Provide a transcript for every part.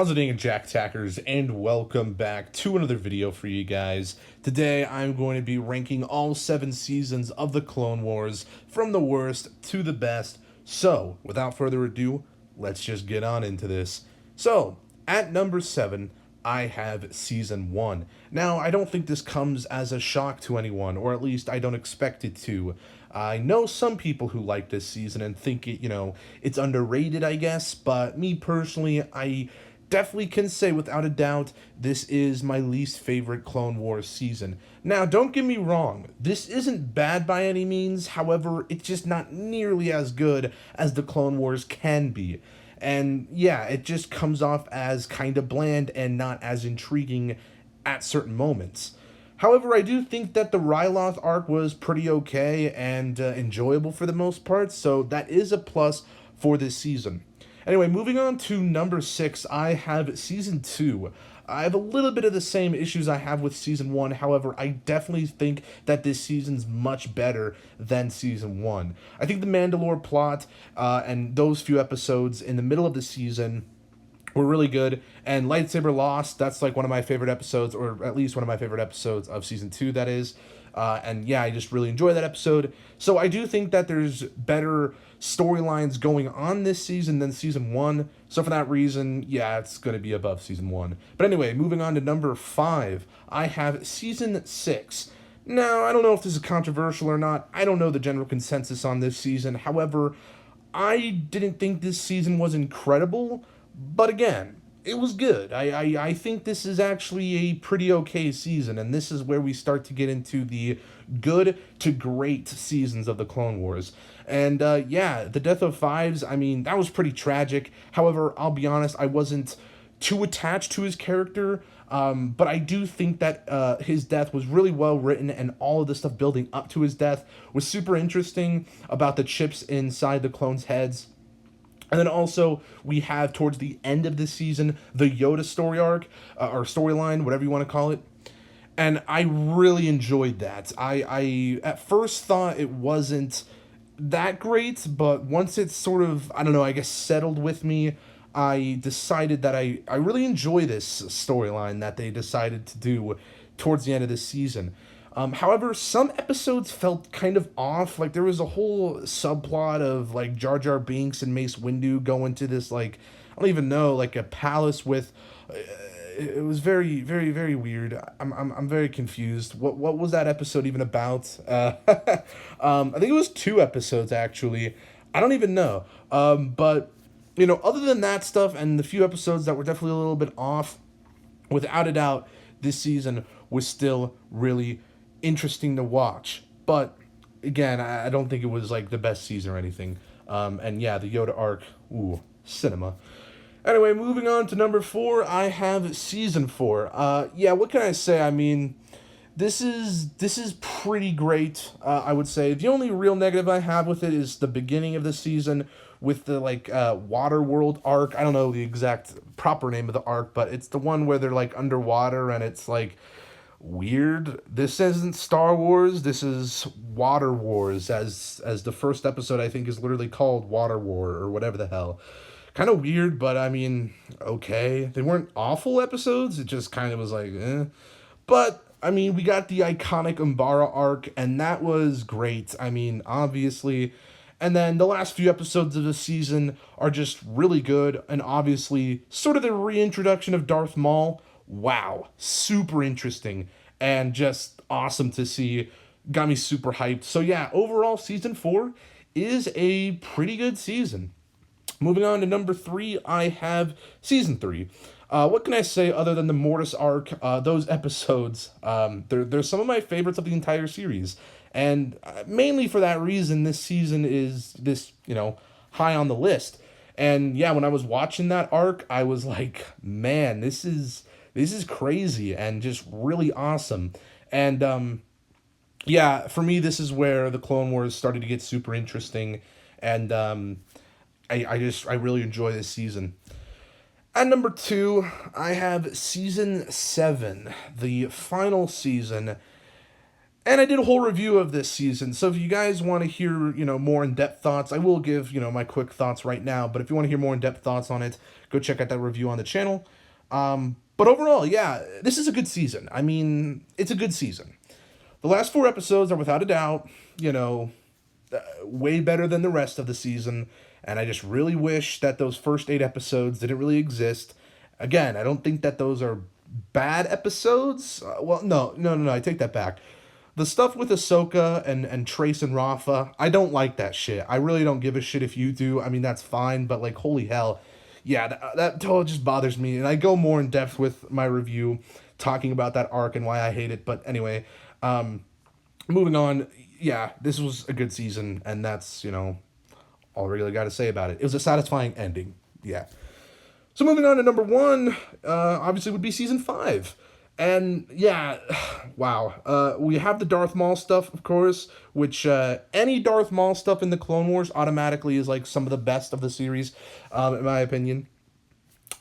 How's it going, Jacktackers, and welcome back to another video for you guys. Today, I'm going to be ranking all 7 seasons of the Clone Wars from the worst to the best. So, without further ado, let's just get on into this. So, at number 7, I have Season 1. Now, I don't think this comes as a shock to anyone, or at least I don't expect it to. I know some people who like this season and think it's underrated, I guess, but me personally, I definitely can say without a doubt this is my least favorite Clone Wars season. Now, don't get me wrong, this isn't bad by any means, however, it's just not nearly as good as the Clone Wars can be. And yeah, it just comes off as kind of bland and not as intriguing at certain moments. However, I do think that the Ryloth arc was pretty okay and enjoyable for the most part, so that is a plus for this season. Anyway, moving on to number 6, I have Season 2. I have a little bit of the same issues I have with Season 1, however, I definitely think that this season's much better than Season 1. I think the Mandalore plot and those few episodes in the middle of the season were really good, and Lightsaber Lost, that's like one of my favorite episodes, or at least one of my favorite episodes of Season 2, that is. And yeah, I just really enjoy that episode. So I do think that there's better storylines going on this season than Season 1. So for that reason, yeah, it's going to be above Season 1. But anyway, moving on to number 5, I have Season 6. Now, I don't know if this is controversial or not. I don't know the general consensus on this season. However, I didn't think this season was incredible, but again, it was good. I think this is actually a pretty okay season, and this is where we start to get into the good to great seasons of the Clone Wars. And yeah, the death of Fives, I mean, that was pretty tragic. However, I'll be honest, I wasn't too attached to his character, but I do think that his death was really well written, and all of the stuff building up to his death was super interesting about the chips inside the clones' heads. And then also, we have, towards the end of this season, the Yoda story arc, or storyline, whatever you want to call it. And I really enjoyed that. I at first thought it wasn't that great, but once it sort of, I don't know, I guess settled with me, I decided that I really enjoy this storyline that they decided to do towards the end of this season. However, some episodes felt kind of off. Like, there was a whole subplot of, like, Jar Jar Binks and Mace Windu going to this, like, I don't even know, like, a palace with... it was very, very, very weird. I'm very confused. What was that episode even about? I think it was 2 episodes, actually. I don't even know. But, other than that stuff and the few episodes that were definitely a little bit off, without a doubt, this season was still really interesting to watch. But again, I don't think it was like the best season or anything. And yeah, the Yoda arc, ooh, cinema. Anyway, moving on to number 4, I have Season 4. Yeah, what can I say? I mean, this is pretty great, I would say. The only real negative I have with it is the beginning of the season with the, like, Waterworld arc. I don't know the exact proper name of the arc, but it's the one where they're, like, underwater and it's, like, weird. This isn't Star Wars, this is Water Wars, as the first episode, I think, is literally called Water War, or whatever the hell. Kind of weird, but I mean, okay. They weren't awful episodes, it just kind of was like, eh. But, I mean, we got the iconic Umbara arc, and that was great. I mean, obviously. And then the last few episodes of the season are just really good, and obviously, sort of the reintroduction of Darth Maul. Wow, super interesting, and just awesome to see. Got me super hyped. So yeah, overall, Season 4 is a pretty good season. Moving on to number 3, I have Season 3. What can I say other than the Mortis arc? Those episodes, they're some of my favorites of the entire series. And mainly for that reason, this season is high on the list. And yeah, when I was watching that arc, I was like, man, this is crazy and just really awesome. And yeah, for me, this is where the Clone Wars started to get super interesting. And I really enjoy this season. At number 2, I have Season 7, the final season. And I did a whole review of this season, so if you guys want to hear, more in-depth thoughts, I will give, my quick thoughts right now, but if you want to hear more in-depth thoughts on it, go check out that review on the channel. But overall, yeah, this is a good season. I mean, it's a good season. The last 4 episodes are without a doubt, way better than the rest of the season, and I just really wish that those first 8 episodes didn't really exist. Again, I don't think that those are bad episodes. Well, no, I take that back. The stuff with Ahsoka and Trace and Rafa, I don't like that shit. I really don't give a shit if you do. I mean, that's fine, but like, holy hell. Yeah, that totally just bothers me. And I go more in depth with my review talking about that arc and why I hate it. But anyway, moving on. Yeah, this was a good season, and that's, all I really got to say about it. It was a satisfying ending. Yeah. So moving on to number one, obviously would be season 5. And yeah, wow. We have the Darth Maul stuff, of course, which any Darth Maul stuff in the Clone Wars automatically is like some of the best of the series, in my opinion.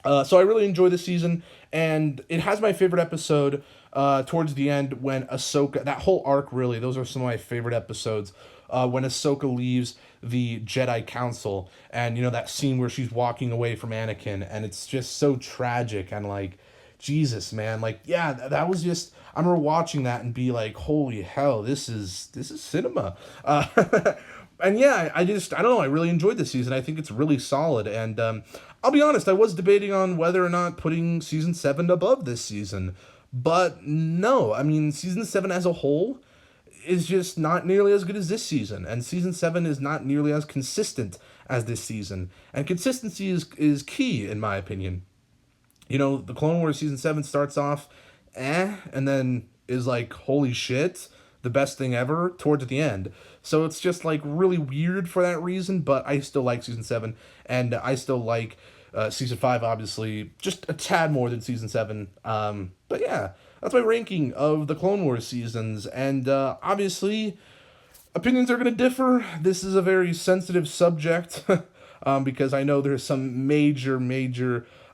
So I really enjoy this season, and it has my favorite episode towards the end when Ahsoka, that whole arc really, those are some of my favorite episodes. When Ahsoka leaves the Jedi Council, and that scene where she's walking away from Anakin, and it's just so tragic, and like, Jesus, man, like, yeah, that was just, I remember watching that and be like, holy hell, this is cinema. And yeah, I don't know, I really enjoyed this season. I think it's really solid, and I'll be honest, I was debating on whether or not putting season 7 above this season, but no, I mean, season 7 as a whole is just not nearly as good as this season, and season 7 is not nearly as consistent as this season, and consistency is key, in my opinion. The Clone Wars season 7 starts off and then is like, holy shit, the best thing ever towards the end. So it's just like really weird for that reason, but I still like season 7, and I still like season 5, obviously, just a tad more than season 7. But yeah, that's my ranking of the Clone Wars seasons, and obviously, opinions are going to differ. This is a very sensitive subject, because I know there's some major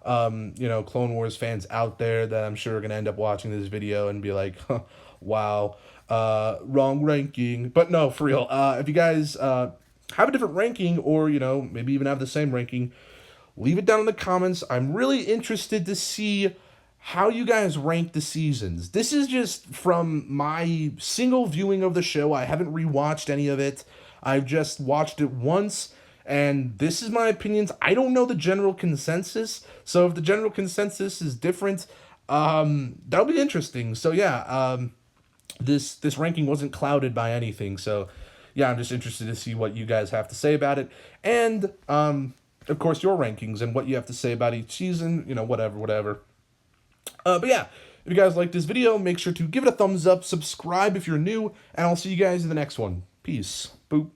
Clone Wars fans out there that I'm sure are going to end up watching this video and be like, huh, wow, wrong ranking. But no, for real, if you guys have a different ranking, or, maybe even have the same ranking, leave it down in the comments. I'm really interested to see how you guys rank the seasons. This is just from my single viewing of the show. I haven't rewatched any of it. I've just watched it once, and this is my opinions. I don't know the general consensus, so if the general consensus is different, that'll be interesting. So yeah, this ranking wasn't clouded by anything, so yeah, I'm just interested to see what you guys have to say about it, and of course your rankings and what you have to say about each season, whatever. But yeah, if you guys like this video, make sure to give it a thumbs up, subscribe if you're new, and I'll see you guys in the next one. Peace. Boop.